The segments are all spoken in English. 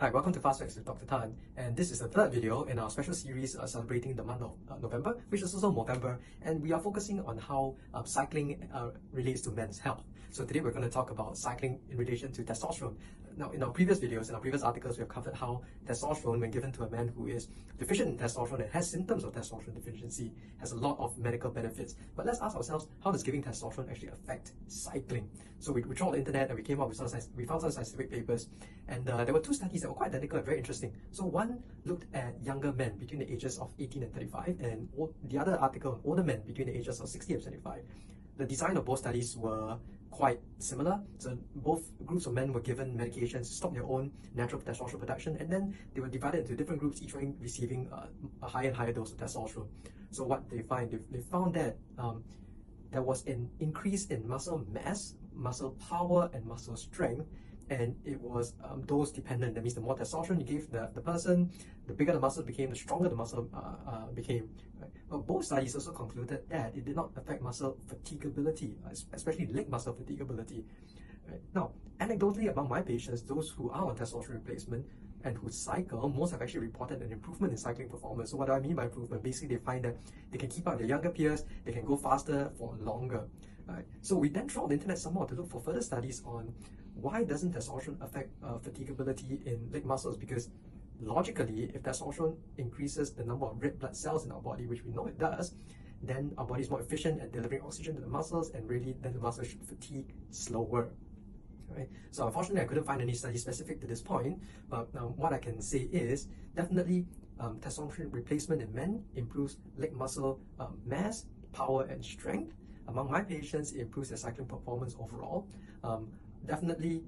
Hi, welcome to Fast Facts with Dr. Tan, and this is the third video in our special series celebrating the month of November, which is also Movember, and we are focusing on how cycling relates to men's health. So today we're going to talk about cycling in relation to testosterone. Now, in our previous videos, in our previous articles, we have covered how testosterone, when given to a man who is deficient in testosterone and has symptoms of testosterone deficiency, has a lot of medical benefits. But let's ask ourselves, how does giving testosterone actually affect cycling? So we trawled the internet and we came up with we found some scientific papers, and there were two studies that were quite identical and very interesting. So one looked at younger men between the ages of 18 and 35, and the other article on older men between the ages of 60 and 75. The design of both studies were quite similar. So both groups of men were given medications to stop their own natural testosterone production, and then they were divided into different groups, each one receiving a higher and higher dose of testosterone. So what they found that there was an increase in muscle mass, muscle power, and muscle strength, and it was dose dependent. That means the more testosterone you gave the person, the bigger the muscle became, the stronger the muscle became. Right? But both studies also concluded that it did not affect muscle fatigability, especially leg muscle fatigability. Right? Now, anecdotally among my patients, those who are on testosterone replacement and who cycle, most have actually reported an improvement in cycling performance. So what do I mean by improvement? Basically, they find that they can keep up with their younger peers, they can go faster for longer. Right? So we then trawled the internet some more to look for further studies on why doesn't testosterone affect fatigability in leg muscles, because logically, if testosterone increases the number of red blood cells in our body, which we know it does, then our body is more efficient at delivering oxygen to the muscles, and really then the muscles should fatigue slower. Right? So unfortunately, I couldn't find any study specific to this point, but what I can say is definitely testosterone replacement in men improves leg muscle mass, power, and strength. Among my patients, it improves their cycling performance overall. Definitely,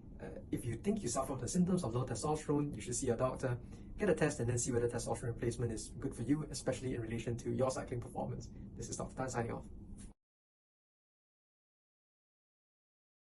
if you think you suffer from the symptoms of low testosterone, you should see a doctor, get a test, and then see whether testosterone replacement is good for you, especially in relation to your cycling performance. This is Dr. Tan signing off.